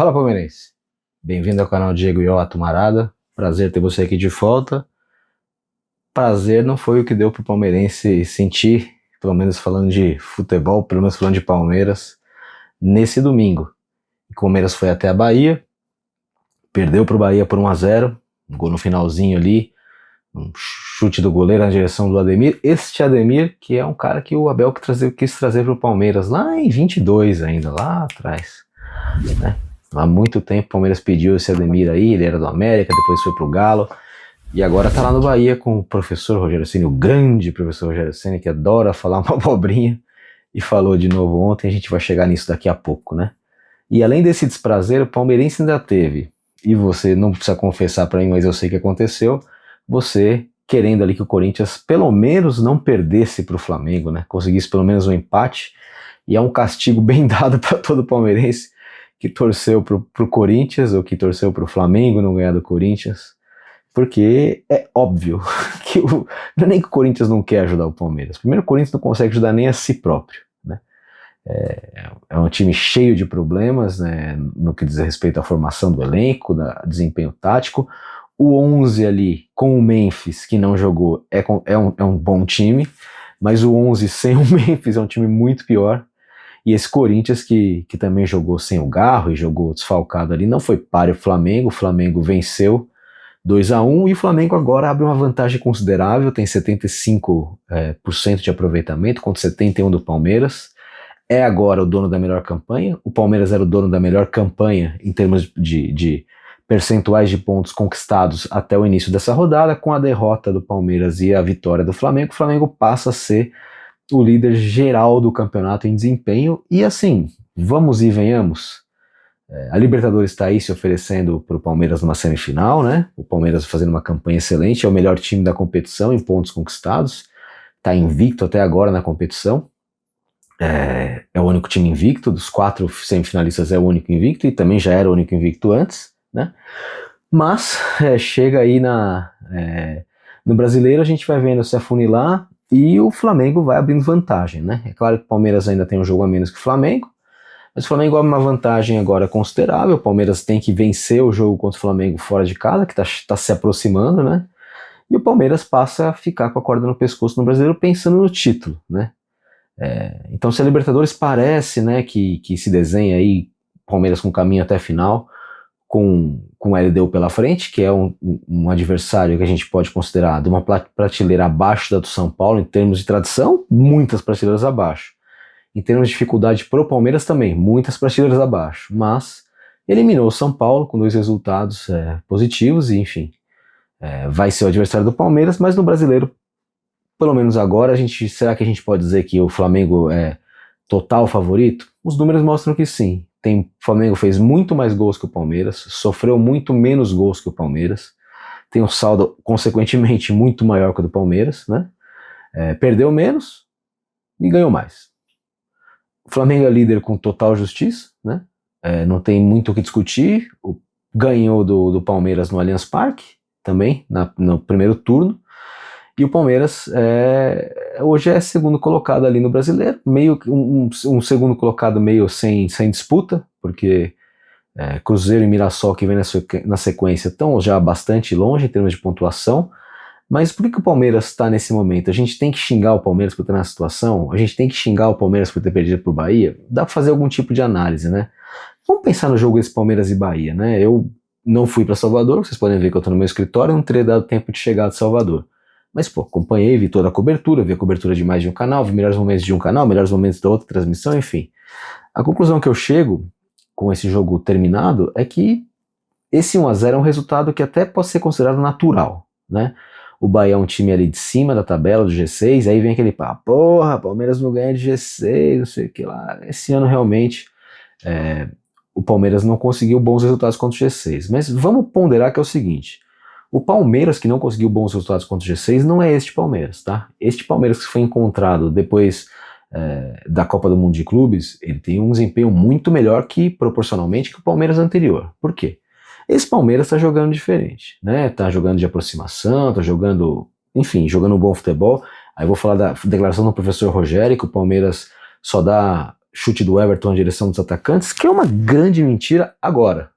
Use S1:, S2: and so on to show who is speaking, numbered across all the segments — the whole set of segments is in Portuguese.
S1: Fala, palmeirense! Bem-vindo ao canal Diego Ió Atumarada. Prazer ter você aqui de volta. Prazer não foi o que deu pro palmeirense sentir, pelo menos falando de futebol, pelo menos falando de Palmeiras, nesse domingo. O Palmeiras foi até a Bahia, perdeu pro Bahia por 1-0, um gol no finalzinho ali, um chute do goleiro na direção do Ademir. Este Ademir, que é um cara que o Abel quis trazer pro Palmeiras lá em 22 ainda, lá atrás, né? Há muito tempo o Palmeiras pediu esse Ademir aí, ele era do América, depois foi pro Galo, e agora tá lá no Bahia com o professor Rogério Ceni, o grande professor Rogério Ceni, que adora falar uma abobrinha, e falou de novo ontem, a gente vai chegar nisso daqui a pouco, né? E além desse desprazer, o palmeirense ainda teve, e você não precisa confessar pra mim, mas eu sei que aconteceu, você querendo ali que o Corinthians pelo menos não perdesse pro Flamengo, né? Conseguisse pelo menos um empate, e é um castigo bem dado para todo palmeirense, que torceu pro Corinthians, ou que torceu pro Flamengo não ganhar do Corinthians, porque é óbvio que não é nem que o Corinthians não quer ajudar o Palmeiras. Primeiro, o Corinthians não consegue ajudar nem a si próprio, né? É um time cheio de problemas, né, no que diz respeito à formação do elenco, desempenho tático. O 11 ali, com o Memphis, que não jogou, é um bom time, mas o 11 sem o Memphis é um time muito pior. E esse Corinthians que também jogou sem o Garro e jogou desfalcado ali, não foi páreo o Flamengo venceu 2-1 e o Flamengo agora abre uma vantagem considerável, tem 75% de aproveitamento contra 71% do Palmeiras, é agora o dono da melhor campanha, o Palmeiras era o dono da melhor campanha em termos de percentuais de pontos conquistados até o início dessa rodada. Com a derrota do Palmeiras e a vitória do Flamengo, o Flamengo passa a ser o líder geral do campeonato em desempenho, e assim, vamos e venhamos, a Libertadores está aí se oferecendo para o Palmeiras numa semifinal, né? O Palmeiras fazendo uma campanha excelente, é o melhor time da competição em pontos conquistados, está invicto até agora na competição, é o único time invicto, dos 4 semifinalistas é o único invicto, e também já era o único invicto antes, né? Mas chega aí no Brasileiro, a gente vai vendo se afunilar, e o Flamengo vai abrindo vantagem, né? É claro que o Palmeiras ainda tem um jogo a menos que o Flamengo, mas o Flamengo abre uma vantagem agora considerável. O Palmeiras tem que vencer o jogo contra o Flamengo fora de casa, que tá se aproximando, né? E o Palmeiras passa a ficar com a corda no pescoço no Brasileiro pensando no título, né? Então, se a Libertadores parece, né, que se desenha aí Palmeiras com caminho até a final, com o LDU pela frente, que é um adversário que a gente pode considerar de uma prateleira abaixo da do São Paulo, em termos de tradição, muitas prateleiras abaixo. Em termos de dificuldade pro Palmeiras também, muitas prateleiras abaixo. Mas eliminou o São Paulo com 2 resultados positivos, e enfim, vai ser o adversário do Palmeiras, mas no Brasileiro, pelo menos agora, será que a gente pode dizer que o Flamengo é total favorito? Os números mostram que sim. O Flamengo fez muito mais gols que o Palmeiras, sofreu muito menos gols que o Palmeiras, tem um saldo, consequentemente, muito maior que o do Palmeiras, né? Perdeu menos e ganhou mais. O Flamengo é líder com total justiça, né? Não tem muito o que discutir, ganhou do Palmeiras no Allianz Parque, também, no primeiro turno, e o Palmeiras hoje é segundo colocado ali no Brasileiro, meio um segundo colocado meio sem disputa, porque Cruzeiro e Mirassol, que vem na sequência, estão já bastante longe em termos de pontuação. Mas por que o Palmeiras está nesse momento? A gente tem que xingar o Palmeiras por estar nessa situação? A gente tem que xingar o Palmeiras por ter perdido para o Bahia? Dá para fazer algum tipo de análise, né? Vamos pensar no jogo desse Palmeiras e Bahia, né? Eu não fui para Salvador, vocês podem ver que eu estou no meu escritório, não teria dado tempo de chegar de Salvador. Mas, pô, acompanhei, vi toda a cobertura, vi a cobertura de mais de um canal, vi melhores momentos de um canal, melhores momentos da outra transmissão, enfim. A conclusão que eu chego com esse jogo terminado é que esse 1-0 é um resultado que até pode ser considerado natural, né? O Bahia é um time ali de cima da tabela, do G6, aí vem aquele papo, porra, Palmeiras não ganha de G6, não sei o que lá. Esse ano realmente o Palmeiras não conseguiu bons resultados contra o G6, mas vamos ponderar que é o seguinte, o Palmeiras que não conseguiu bons resultados contra o G6 não é este Palmeiras, tá? Este Palmeiras que foi encontrado depois da Copa do Mundo de Clubes, ele tem um desempenho muito melhor proporcionalmente que o Palmeiras anterior. Por quê? Esse Palmeiras está jogando diferente, né? Tá jogando de aproximação, tá jogando, enfim, jogando um bom futebol. Aí eu vou falar da declaração do professor Rogério, que o Palmeiras só dá chute do Everton na direção dos atacantes, que é uma grande mentira agora.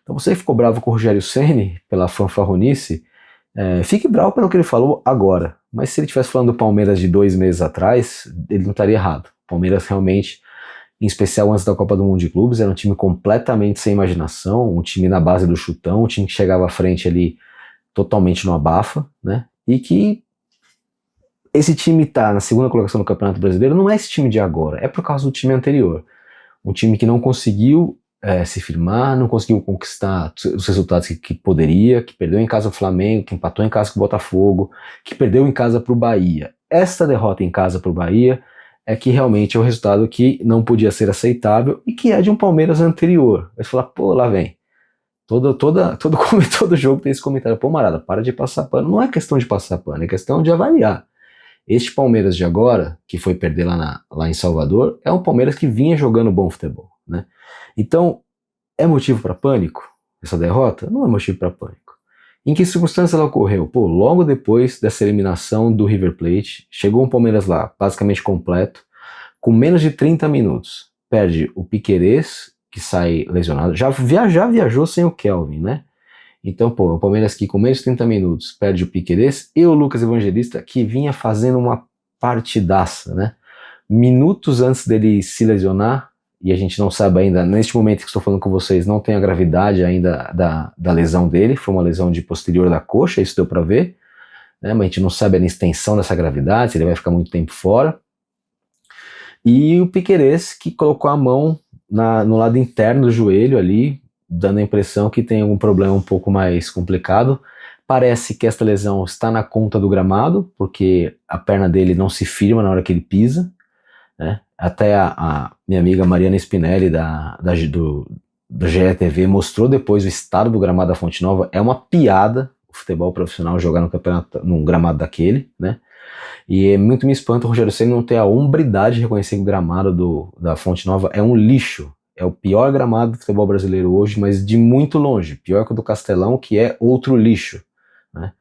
S1: Então você que ficou bravo com o Rogério Ceni pela fanfarronice, fique bravo pelo que ele falou agora. Mas se ele estivesse falando do Palmeiras de 2 meses atrás, ele não estaria errado. O Palmeiras realmente, em especial antes da Copa do Mundo de Clubes, era um time completamente sem imaginação, um time na base do chutão, um time que chegava à frente ali totalmente no abafa, né? E que esse time tá na segunda colocação do Campeonato Brasileiro não é esse time de agora, é por causa do time anterior. Um time que não conseguiu se firmar, não conseguiu conquistar os resultados que poderia, que perdeu em casa o Flamengo, que empatou em casa com o Botafogo, que perdeu em casa para o Bahia. Esta derrota em casa para o Bahia é que realmente é um resultado que não podia ser aceitável e que é de um Palmeiras anterior. Vai falar, pô, lá vem. Todo jogo tem esse comentário, pô, Marada, para de passar pano. Não é questão de passar pano, é questão de avaliar. Este Palmeiras de agora, que foi perder lá em Salvador, é um Palmeiras que vinha jogando bom futebol, né? Então, é motivo para pânico essa derrota? Não é motivo para pânico. Em que circunstância ela ocorreu? Pô, logo depois dessa eliminação do River Plate, chegou um Palmeiras lá, basicamente completo, com menos de 30 minutos. Perde o Piquerez, que sai lesionado, já viajou sem o Kelvin, né? Então, pô, o Palmeiras aqui com menos de 30 minutos perde o Piquerez e o Lucas Evangelista, que vinha fazendo uma partidaça, né? Minutos antes dele se lesionar, e a gente não sabe ainda, neste momento que estou falando com vocês, não tem a gravidade ainda da lesão dele, foi uma lesão de posterior da coxa, isso deu pra ver, né? Mas a gente não sabe a extensão dessa gravidade, se ele vai ficar muito tempo fora. E o Piquerez, que colocou a mão no lado interno do joelho ali, dando a impressão que tem algum problema um pouco mais complicado. Parece que esta lesão está na conta do gramado, porque a perna dele não se firma na hora que ele pisa, né? Até a minha amiga Mariana Spinelli do GETV mostrou depois o estado do gramado da Fonte Nova. É uma piada o futebol profissional jogar num gramado daquele, né? E muito me espanta o Rogério Ceni não ter a hombridade de reconhecer que o gramado da Fonte Nova é um lixo. É o pior gramado do futebol brasileiro hoje, mas de muito longe. Pior que o do Castelão, que é outro lixo, né?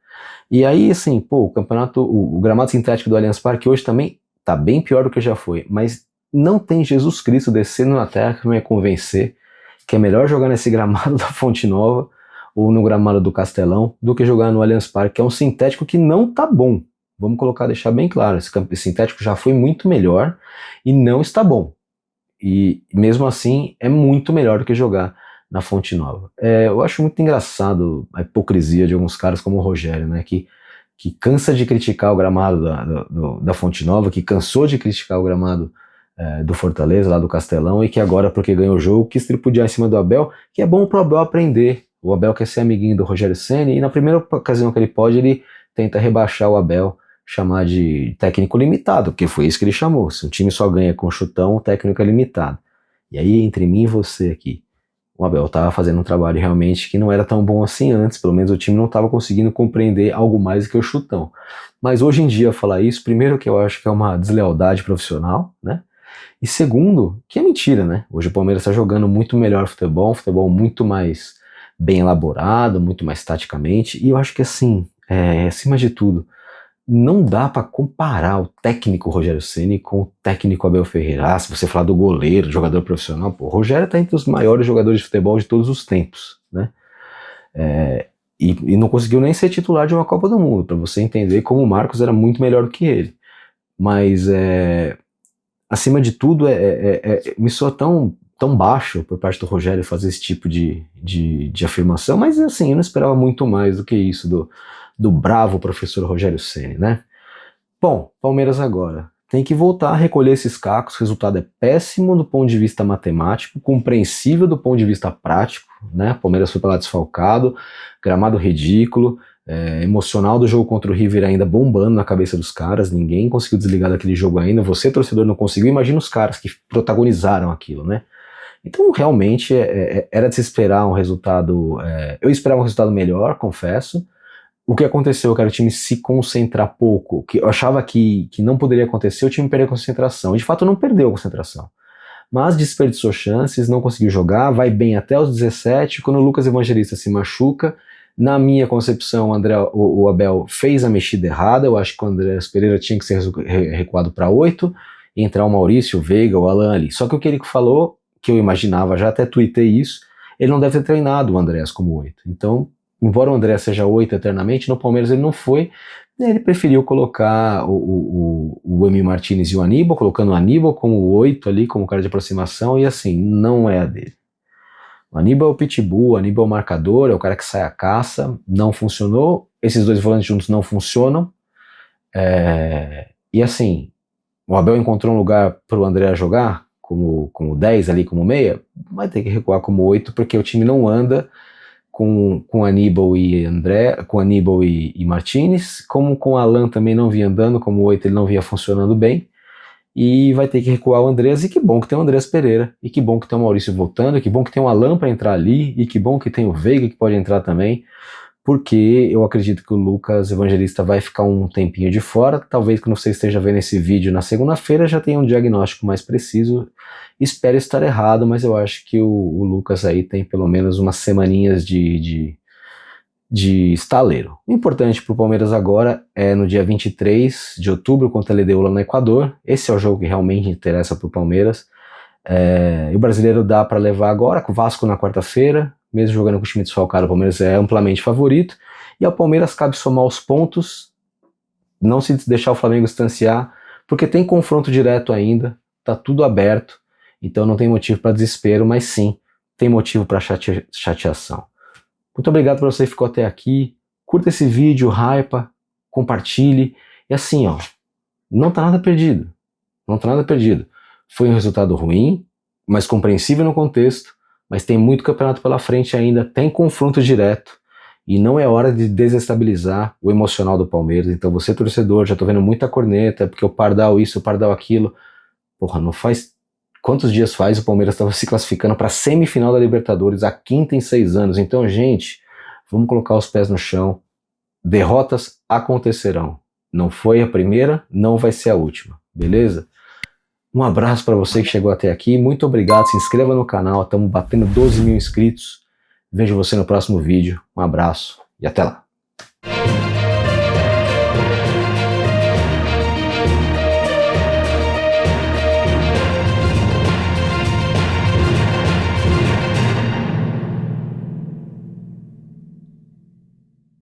S1: E aí, assim, pô, o gramado sintético do Allianz Parque hoje também tá bem pior do que já foi. Mas não tem Jesus Cristo descendo na terra que vai me convencer que é melhor jogar nesse gramado da Fonte Nova ou no gramado do Castelão do que jogar no Allianz Parque, que é um sintético que não tá bom. Vamos deixar bem claro, esse sintético já foi muito melhor e não está bom. E mesmo assim é muito melhor do que jogar na Fonte Nova. Eu acho muito engraçado a hipocrisia de alguns caras como o Rogério, né, que cansa de criticar o gramado da Fonte Nova, que cansou de criticar o gramado do Fortaleza, lá do Castelão, e que agora, porque ganhou o jogo, quis tripudiar em cima do Abel, que é bom pro Abel aprender. O Abel quer ser amiguinho do Rogério Ceni, e na primeira ocasião que ele pode, ele tenta rebaixar o Abel, chamar de técnico limitado, porque foi isso que ele chamou. Se um time só ganha com chutão, o técnico é limitado. E aí, entre mim e você aqui, o Abel estava fazendo um trabalho realmente que não era tão bom assim antes, pelo menos o time não estava conseguindo compreender algo mais do que o chutão. Mas hoje em dia, falar isso, primeiro que eu acho que é uma deslealdade profissional, né? E segundo, que é mentira, né? Hoje o Palmeiras está jogando muito melhor futebol, um futebol muito mais bem elaborado, muito mais taticamente, e eu acho que assim, acima de tudo, não dá para comparar o técnico Rogério Ceni com o técnico Abel Ferreira. Se você falar do goleiro, jogador profissional, pô, o Rogério tá entre os maiores jogadores de futebol de todos os tempos, né? E não conseguiu nem ser titular de uma Copa do Mundo, para você entender como o Marcos era muito melhor do que ele. Mas, acima de tudo, me soa tão baixo por parte do Rogério fazer esse tipo de afirmação, mas assim, eu não esperava muito mais do que isso do bravo professor Rogério Ceni, né? Bom, Palmeiras agora tem que voltar a recolher esses cacos, o resultado é péssimo do ponto de vista matemático, compreensível do ponto de vista prático, né? Palmeiras foi para lá desfalcado, gramado ridículo, emocional do jogo contra o River ainda bombando na cabeça dos caras, ninguém conseguiu desligar daquele jogo ainda, você torcedor não conseguiu, imagina os caras que protagonizaram aquilo, né? Então realmente era de se esperar um resultado, eu esperava um resultado melhor, confesso. O que aconteceu, que era o time se concentrar pouco, que eu achava que não poderia acontecer, o time perdeu a concentração, e de fato não perdeu a concentração, mas desperdiçou chances, não conseguiu jogar, vai bem até os 17, quando o Lucas Evangelista se machuca, na minha concepção o Abel fez a mexida errada, eu acho que o Andrés Pereira tinha que ser recuado para 8, e entrar o Maurício, o Veiga, o Alan ali. Só que o que ele falou, que eu imaginava, já até tuitei isso, ele não deve ter treinado o Andrés como 8. Então, embora o Andrés seja 8 eternamente, no Palmeiras ele não foi. Ele preferiu colocar o Emi Martinez e o Aníbal, colocando o Aníbal como 8 ali, como cara de aproximação, e assim, não é a dele. O Aníbal é o pitbull, o Aníbal é o marcador, é o cara que sai à caça, não funcionou. Esses dois volantes juntos não funcionam. E assim, o Abel encontrou um lugar para o André jogar, como 10 ali, como meia, vai ter que recuar como 8, porque o time não anda com Aníbal e André, com Aníbal e Martinez, como com Alan também não vinha andando, como 8 ele não vinha funcionando bem, e vai ter que recuar o Andrés, e que bom que tem o Andrés Pereira, e que bom que tem o Maurício voltando, e que bom que tem o Alan para entrar ali, e que bom que tem o Veiga que pode entrar também, porque eu acredito que o Lucas Evangelista vai ficar um tempinho de fora. Talvez quando você esteja vendo esse vídeo na segunda-feira já tenha um diagnóstico mais preciso. Espero estar errado, mas eu acho que o Lucas aí tem pelo menos umas semaninhas de estaleiro. O importante para o Palmeiras agora é no dia 23 de outubro contra a LDU lá no Equador. Esse é o jogo que realmente interessa para o Palmeiras. E o brasileiro dá para levar agora, com o Vasco na quarta-feira, mesmo jogando com o time desfalcado, o Palmeiras é amplamente favorito, e ao Palmeiras cabe somar os pontos, não se deixar o Flamengo distanciar, porque tem confronto direto ainda, tá tudo aberto, então não tem motivo para desespero, mas sim, tem motivo para chateação. Muito obrigado para você que ficou até aqui, curta esse vídeo, hypa, compartilhe, e assim, ó, não tá nada perdido, não tá nada perdido. Foi um resultado ruim, mas compreensível no contexto, mas tem muito campeonato pela frente ainda, tem confronto direto, e não é hora de desestabilizar o emocional do Palmeiras. Então você, torcedor, já tô vendo muita corneta, porque o Pardal isso, o Pardal aquilo. Porra, não faz... Quantos dias faz o Palmeiras estava se classificando para a semifinal da Libertadores, a quinta em 6 anos? Então, gente, vamos colocar os pés no chão. Derrotas acontecerão. Não foi a primeira, não vai ser a última, beleza? Um abraço para você que chegou até aqui, muito obrigado, se inscreva no canal, estamos batendo 12 mil inscritos, vejo você no próximo vídeo, um abraço e até lá.